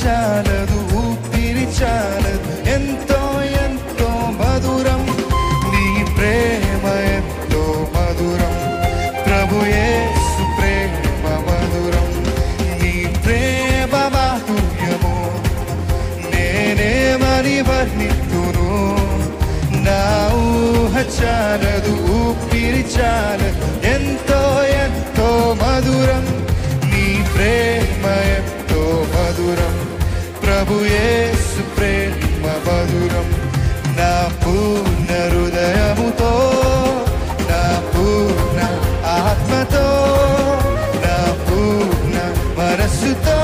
చాలదు, ఊపిరి చాలదు, ఎంతో ఎంతో మధురం నీ ప్రేమ, ఎంతో మధురం ప్రభు యేసు ప్రేమ మధురం. నీ ప్రేమ మాధుర్యము నేనేమని వర్ణింతును, నా ఊహ చాలదు, ఊపిరి చాలదు, ఎంతో ఎంతో మధురం నీ ప్రేమ, ఎంతో మధురం ప్రభు యేసు ప్రేమ మధురం. నా పూర్ణ హృదయముతో, నా పూర్ణ ఆత్మతో, నా పూర్ణ మనస్సుతో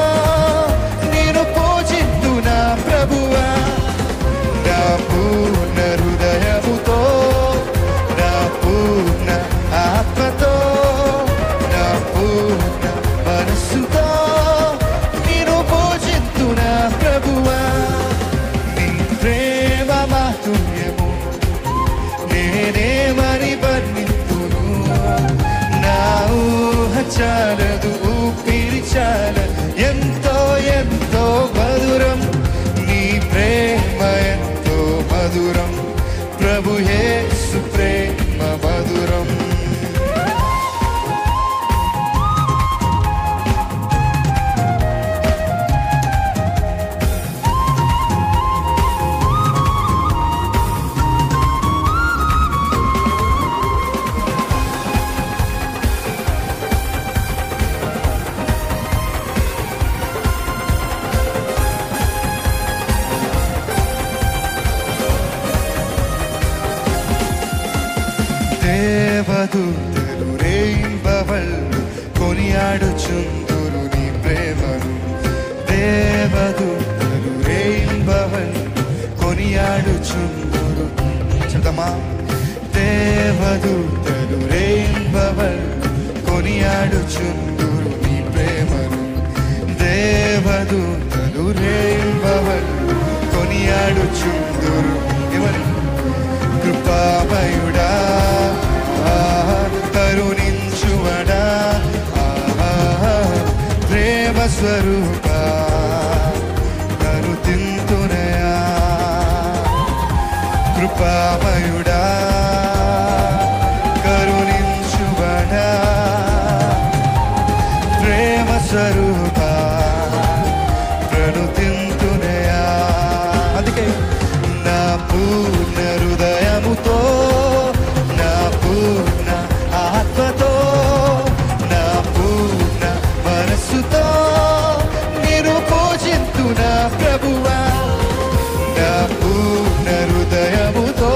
నేను పూజింతు నా ప్రభువా. నా పూర్ణ హృదయముతో, నా పూర్ణ ఆత్మతో, నా పూర్ణ మనస్సుతో నేను పూజింతు నా ప్రభువా. నీ ప్రేమ మాధుర్యము నేనేమని వర్ణింతును, నా ఊహ చాలదు, ఊపిరి చాలదు, ఎంతో ఎంతో మధురం నీ ప్రేమ, ఎంతో మధురం ప్రభు యేసు ప్రేమ మధురం. దేవదూతలు రేయింబవళ్ళు కొనియాడుచుందురు నీ ప్రేమను, దేవదూతలు రేయింబవళ్ళు కొనియాడుచుందురు. చెప్తామా? దేవదూతలు రేయింబవళ్ళు కొనియాడుచుందురు నీ ప్రేమను, దేవదూతలు రేయింబవళ్ళు కొనియాడుచుందురు. ఎవరు? కృపామయుడా, కరుణించువడా, ప్రేమ స్వరూపా కరుతింతునయా. కృపామయుడా, కరుణించువడా, ప్రేమ స్వరూపా కరుతింతునయా. అందుకే నా పూర్ణ హృదయముతో, నా పూర్ణ ఆత్మతో, నా పూర్ణ మనస్సుతో నేను పూజింతు నా ప్రభువా. నా పూర్ణ హృదయముతో,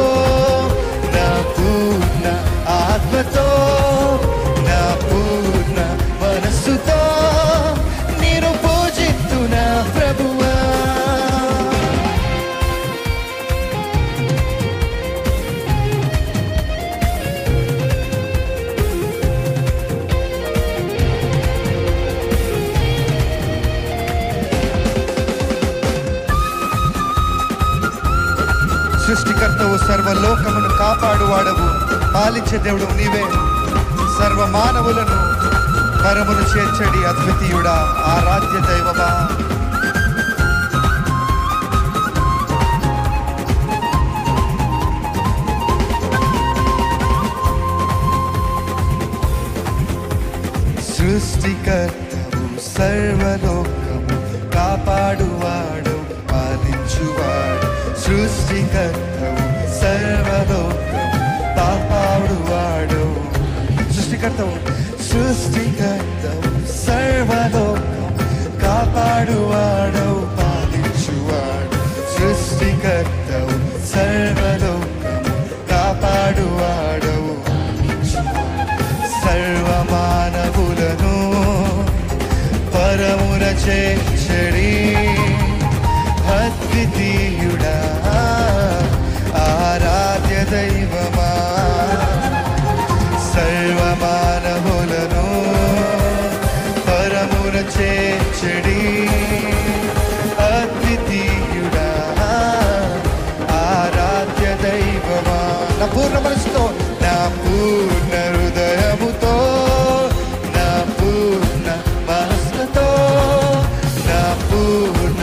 నా పూర్ణ ఆత్మతో, నా పూర్ణ మనస్సుతో నేను పూజింతు నా ప్రభువా. సృష్టికర్తవు, సర్వలోకమును కాపాడువాడవు, పాలించే దేవుడు నీవే. సర్వ మానవులను పరమును చేర్చడి అద్వితీయుడా, ఆరాధ్య దైవమా. సృష్టికర్తవు, సర్వలోకము కాపాడువాడు, పాలించువాడు. సృష్టికర్తవు, సర్వలోకము కాపాడువాడు. సృష్టికర్తవు, సృష్టికర్తవు, సర్వలోకము కాపాడువాడు, పాలించువాడు. సృష్టికర్తవు, సర్వలోకము కాపాడువాడు. సర్వ మానవులను పరమున చేర్చడి అద్వితీయుడా, ఆరాధ్య దైవమా. సర్వ మానవులను పరమున చేర్చడి అద్వితీయుడా, ఆరాధ్య దైవమా. నా పూర్ణ మనసుతో, నా పూర్ణ హృదయముతో, నా పూర్ణ మనసుతో, నా పూర్ణ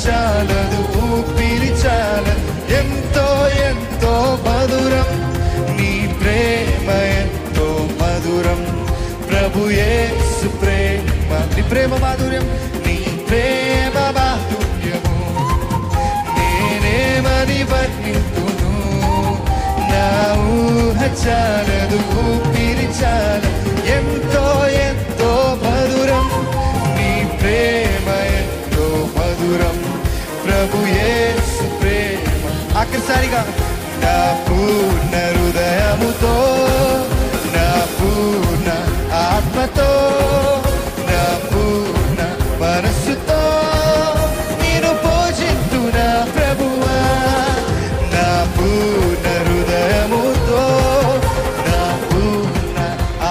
చాలదు, ఊపిరి చాలదు, ఎంతో ఎంతో మధురం నీ ప్రేమ, ఎంతో మధురం ప్రభు యేసు ప్రేమ. నీ ప్రేమ మాధుర్యం, నీ ప్రేమ మాధుర్యము నేనేమని వర్ణింతును, నా ఊహ చాలదు, ఊపిరి చాలదు, ఎంతో ఎంతో మధురం నీ ప్రేమ, ఎంతో మధురం ప్రభు యేసు ప్రేమ. ఆఖరిసారిగా నా పూర్ణ హృదయముతో, నా పూర్ణ ఆత్మతో, నా పూర్ణ మనస్సుతో నేను పూజింతునా ప్రభువా. నా పూర్ణ హృదయముతో, నా పూర్ణ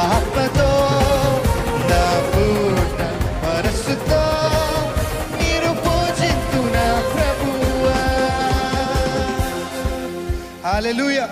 ఆత్మతో, నా పూర్ణ మనస్సుతో నేను పూజింతునా ప్రభువా. హల్లెలూయా.